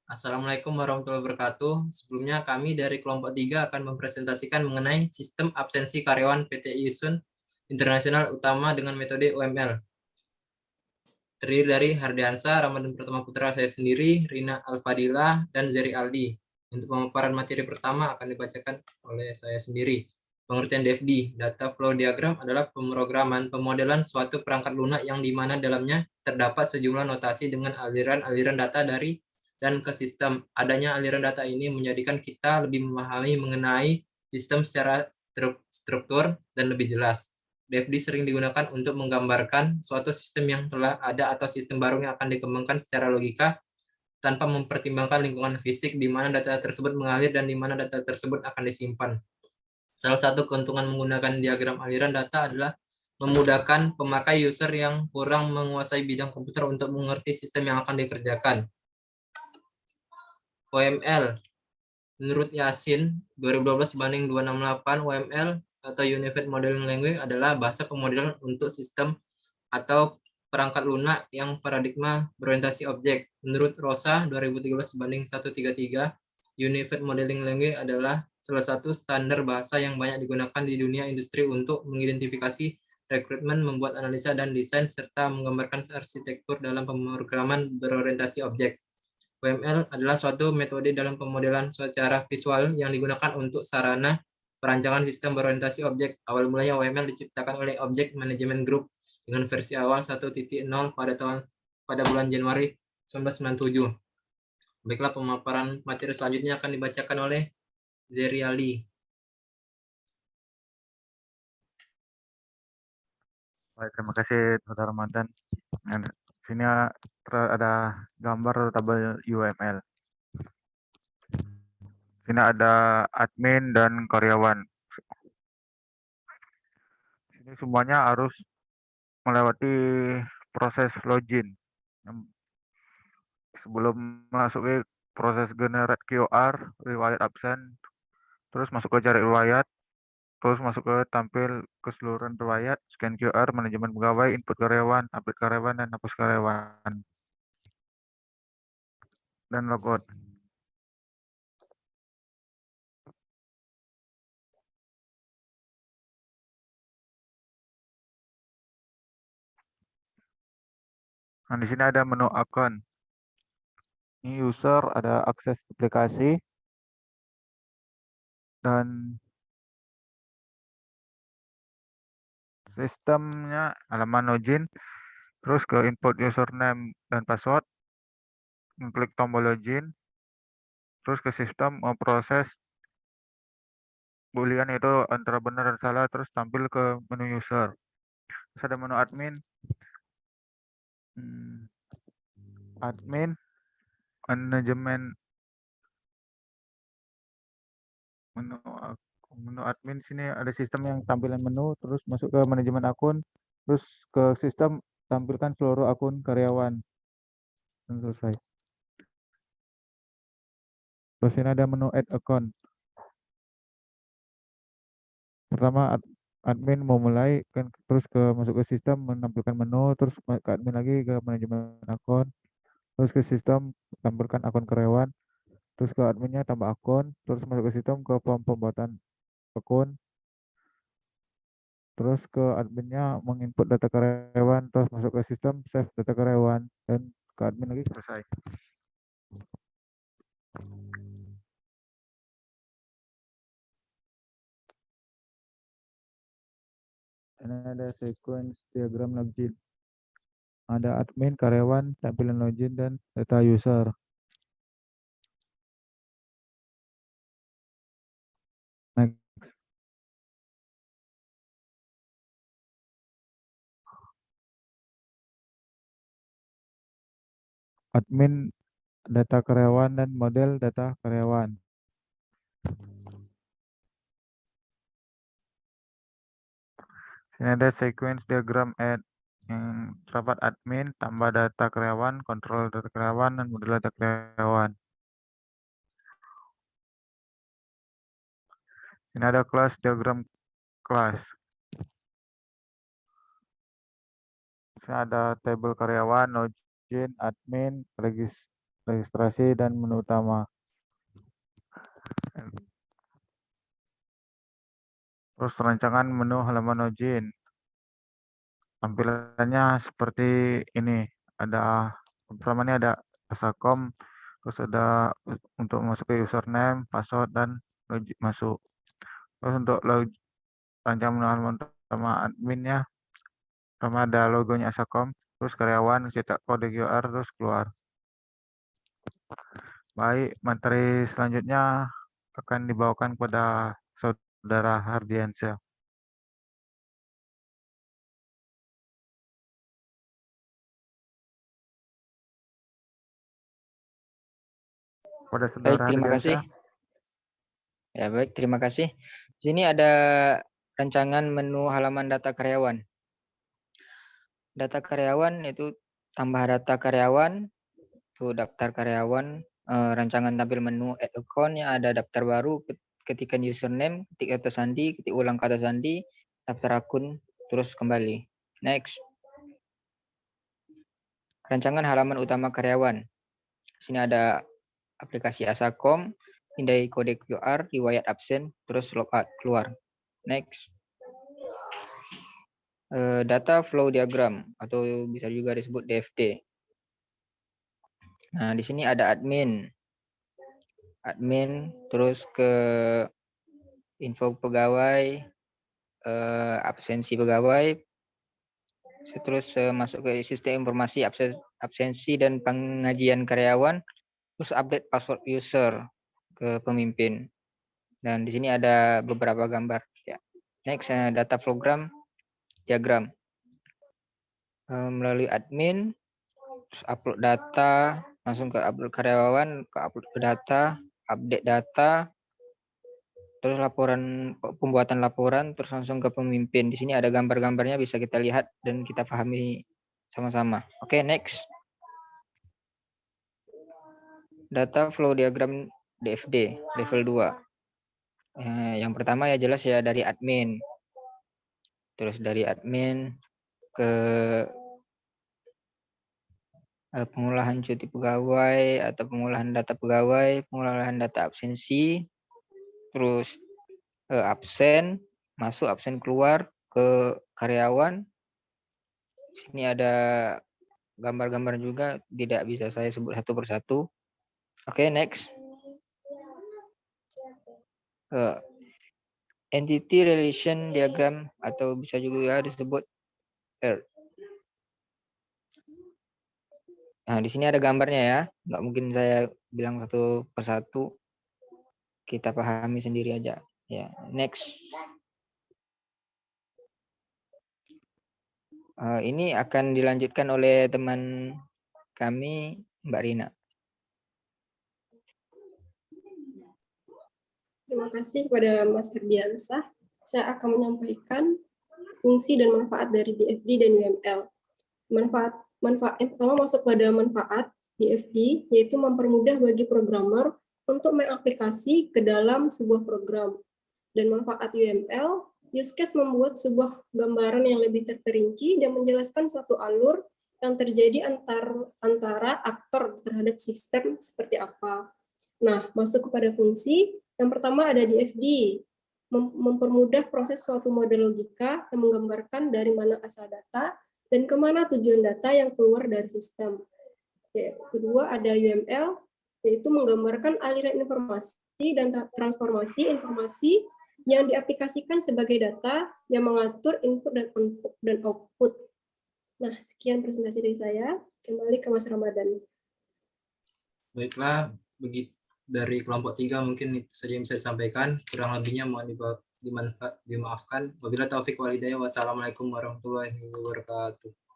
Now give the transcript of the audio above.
Assalamualaikum warahmatullahi wabarakatuh. Sebelumnya kami dari kelompok 3 akan mempresentasikan mengenai sistem absensi karyawan PT Yusun Internasional Utama dengan metode UML. Terdiri dari Hardiansa, Ramadan Pratama Putra, saya sendiri, Rina Alfadila, dan Zeri Aldi. Untuk pemaparan materi pertama akan dibacakan oleh saya sendiri. Pengertian DFD, Data Flow Diagram adalah pemrograman pemodelan suatu perangkat lunak yang di mana dalamnya terdapat sejumlah notasi dengan aliran-aliran data dari dan ke sistem. Adanya aliran data ini menjadikan kita lebih memahami mengenai sistem secara struktur dan lebih jelas. DFD sering digunakan untuk menggambarkan suatu sistem yang telah ada atau sistem baru yang akan dikembangkan secara logika tanpa mempertimbangkan lingkungan fisik di mana data tersebut mengalir dan di mana data tersebut akan disimpan. Salah satu keuntungan menggunakan diagram aliran data adalah memudahkan pemakai user yang kurang menguasai bidang komputer untuk mengerti sistem yang akan dikerjakan. UML, menurut Yasin 2012-268, UML atau Unified Modeling Language adalah bahasa pemodelan untuk sistem atau perangkat lunak yang paradigma berorientasi objek. Menurut Rosa 2013-133, Unified Modeling Language adalah salah satu standar bahasa yang banyak digunakan di dunia industri untuk mengidentifikasi rekrutmen, membuat analisa dan desain, serta menggambarkan arsitektur dalam pemrograman berorientasi objek. UML adalah suatu metode dalam pemodelan secara visual yang digunakan untuk sarana perancangan sistem berorientasi objek. Awal mulanya UML diciptakan oleh Object Management Group dengan versi awal 1.0 pada bulan Januari 1997. Baiklah, pemaparan materi selanjutnya akan dibacakan oleh Zeri Ali. Baik, terima kasih Dr. Ramadan. Sini ada gambar tabel UML. Sini ada admin dan karyawan. Sini semuanya harus melewati proses login. Sebelum masuk ke proses generate QR, riwayat absen, terus masuk ke cari riwayat, terus masuk ke tampil keseluruhan riwayat, scan QR, manajemen pegawai, input karyawan, update karyawan, dan hapus karyawan. Dan logout. Nah, di sini ada menu akun. Ini user, ada akses aplikasi, dan sistemnya halaman login, terus ke input username dan password, klik tombol login, terus ke sistem proses boolean itu antara benar dan salah, terus tampil ke menu user. Terus ada menu admin, admin, manajemen, menu admin sini ada sistem yang tampilan menu, terus masuk ke manajemen akun, terus ke sistem tampilkan seluruh akun karyawan. Dan selesai. Terus ini ada menu add account. Pertama admin mau mulai kan, terus ke masuk ke sistem menampilkan menu, terus ke admin lagi ke manajemen akun, terus ke sistem tampilkan akun karyawan, terus ke adminnya tambah akun, terus masuk ke sistem ke form pembuatan akun, terus ke adminnya menginput data karyawan, terus masuk ke sistem save data karyawan, dan ke admin lagi selesai. Ini ada sequence diagram login. Ada admin, karyawan, tampilan login, dan data user. Next. Admin, data karyawan, dan model data karyawan. Ini ada sequence diagram add yang terdapat admin, tambah data karyawan, kontrol data karyawan, dan model data karyawan. Ini ada kelas diagram kelas. Ini ada tabel karyawan, login, admin, registrasi, dan menu utama. Terus rancangan menu halaman login. Tampilannya seperti ini. Ada pertama ini ada Asacom, terus ada untuk masuk ke username, password, dan masuk. Terus untuk rancangan menu halaman utama adminnya, pertama ada logonya Asacom, terus karyawan, cetak kode QR, terus keluar. Baik, materi selanjutnya akan dibawakan kepada Saudara Hardiansyah. Pada Baik, Saudara terima kasih. Hardiansyah. Ya, baik, terima kasih. Di sini ada rancangan menu halaman data karyawan. Data karyawan itu tambah data karyawan, itu daftar karyawan, rancangan tampil menu add account yang ada daftar baru, ketikkan username, ketik kata sandi, ketik ulang kata sandi, daftar akun, terus kembali. Next. Rancangan halaman utama karyawan. Di sini ada aplikasi Asacom, pindai kode QR, riwayat absen, terus logout keluar. Next. Data flow diagram atau bisa juga disebut DFD. Nah, di sini ada admin, terus ke info pegawai, absensi pegawai, terus masuk ke sistem informasi absensi dan pengajian karyawan, terus update password user ke pemimpin. Dan di sini ada beberapa gambar. Ya. Next, data program diagram. Melalui admin, terus upload data, langsung ke upload karyawan, ke upload ke data, update data, terus pembuatan laporan, terus langsung ke pemimpin. Di sini ada gambar-gambarnya, bisa kita lihat dan kita pahami sama-sama. Oke, next. Data flow diagram DFD level 2. Yang pertama ya jelas ya dari admin. Terus dari admin ke pengolahan cuti pegawai atau pengolahan data pegawai, pengolahan data absensi, terus absen masuk, absen keluar ke karyawan. Sini ada gambar-gambar juga, tidak bisa saya sebut satu persatu. Oke, next. Entity relation diagram atau bisa juga disebut ERD. Nah, di sini ada gambarnya ya. Nggak mungkin saya bilang satu persatu. Kita pahami sendiri aja. Ya, next. Ini akan dilanjutkan oleh teman kami, Mbak Rina. Terima kasih kepada Mas Hardiansyah. Saya akan menyampaikan fungsi dan manfaat dari DFD dan UML. Manfaat yang pertama masuk pada manfaat DFD, yaitu mempermudah bagi programmer untuk mengaplikasi ke dalam sebuah program. Dan manfaat UML, use case membuat sebuah gambaran yang lebih terperinci dan menjelaskan suatu alur yang terjadi antara aktor terhadap sistem seperti apa. Nah, masuk kepada fungsi, yang pertama ada DFD, mempermudah proses suatu model logika yang menggambarkan dari mana asal data dan kemana tujuan data yang keluar dari sistem. Kedua ada UML, yaitu menggambarkan aliran informasi dan transformasi informasi yang diaplikasikan sebagai data yang mengatur input dan output. Nah, sekian presentasi dari saya. Kembali ke Mas Ramadan. Baiklah, begitu dari kelompok 3 mungkin itu saja yang bisa disampaikan. Kurang lebihnya mohon dimaafkan. Wabillahi taufik wal hidayah. Wassalamualaikum warahmatullahi wabarakatuh.